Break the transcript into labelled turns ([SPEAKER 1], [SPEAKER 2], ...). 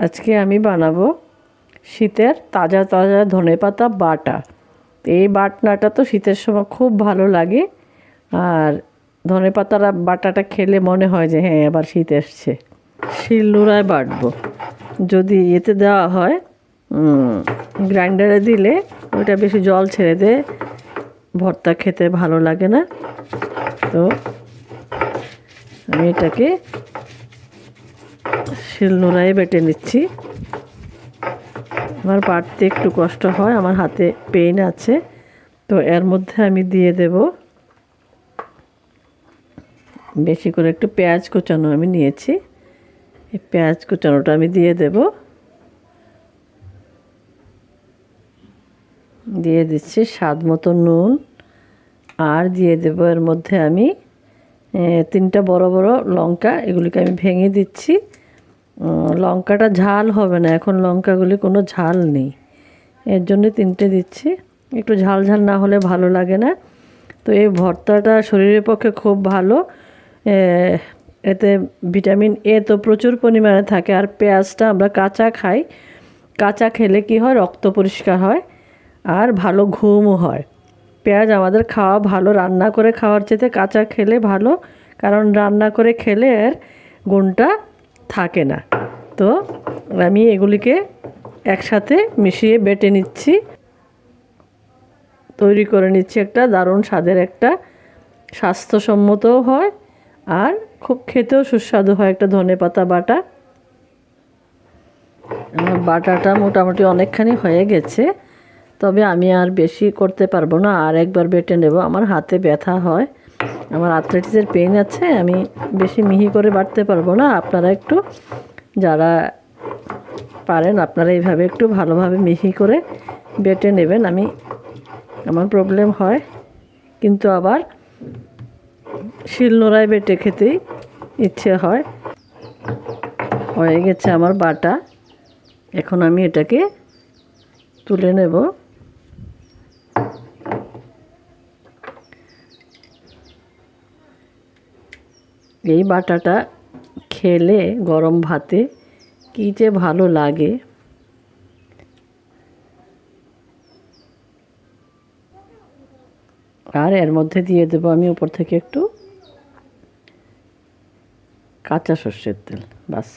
[SPEAKER 1] আজকে আমি বানাবো শীতের তাজা তাজা ধনেপাতা বাটা। এই বাটনাটা তো শীতের সময় খুব ভালো লাগে, আর ধনেপাতার বাটাটা খেলে মনে হয় যে হ্যাঁ এবার শীত এসছে। শিলনোড়ায় বাটবো। যদি এতে দেওয়া হয় গ্রাইন্ডারে দিলে ওইটা বেশি জল ছেড়ে দেয়, ভর্তা খেতে ভালো লাগে না। তো আমি এটাকে শিলনোড়ায় বেটে নিচ্ছি। আমার বাটতে একটু কষ্ট হয়, আমার হাতে পেইন আছে। তো এর মধ্যে আমি দিয়ে দেব বেশি করে একটু পেঁয়াজ কুচানো আমি নিয়েছি। এই পেঁয়াজ কুচানোটা আমি দিয়ে দেব। দিয়ে দিচ্ছি স্বাদ মতো নুন, আর দিয়ে দেব এর মধ্যে আমি 3টা বড় বড় লঙ্কা, এগুলিকে আমি ভেঙে দিচ্ছি। লঙ্কাটা ঝাল হবে না, এখন লঙ্কাগুলি কোনো ঝাল নেই, এর জন্য 3টে দিচ্ছি। একটু ঝাল ঝাল না হলে ভালো লাগে না। তো এই ভর্তাটা শরীরের পক্ষে খুব ভালো। এতে ভিটামিন এ তো প্রচুর পরিমাণে থাকে, আর পেঁয়াজটা আমরা কাঁচা খাই। কাঁচা খেলে কি হয়, রক্ত পরিষ্কার হয় আর ভালো ঘুমও হয়। পেঁয়াজ আমাদের খাওয়া ভালো, রান্না করে খাওয়ার চেয়ে কাঁচা খেলে ভালো, কারণ রান্না করে খেলে এর গুণটা থাকে না। তো আমি এগুলিকে একসাথে মিশিয়ে বেটে নিচ্ছি, তৈরি করে নিচ্ছি একটা দারুণ স্বাদের, একটা স্বাস্থ্যসম্মতও হয় আর খুব খেতেও সুস্বাদু হয় একটা ধনেপাতা বাটা। আমার বাটাটা মোটামুটি অনেকখানি হয়ে গেছে, তবে আমি আর বেশি করতে পারবো না, আর একবার বেটে নেব। আমার হাতে ব্যথা হয়, আমার আর্থ্রাইটিসের পেইন আছে, আমি বেশি মিহি করে বাটতে পারবো না। আপনারা একটু যারা পারেন আপনারা এইভাবে একটু ভালোভাবে মিহি করে বেটে নেবেন। আমার প্রবলেম হয়, কিন্তু আবার শিলনোড়ায় বেটে খেতেই ইচ্ছে হয়। হয়ে গেছে আমার বাটা, এখন আমি এটাকে তুলে নেব। এই বাটাটা খেলে গরম ভাতে কী যে ভালো লাগে। আর এর মধ্যে দিয়ে দেবো আমি উপর থেকে একটু কাঁচা সর্ষের তেল, বাস।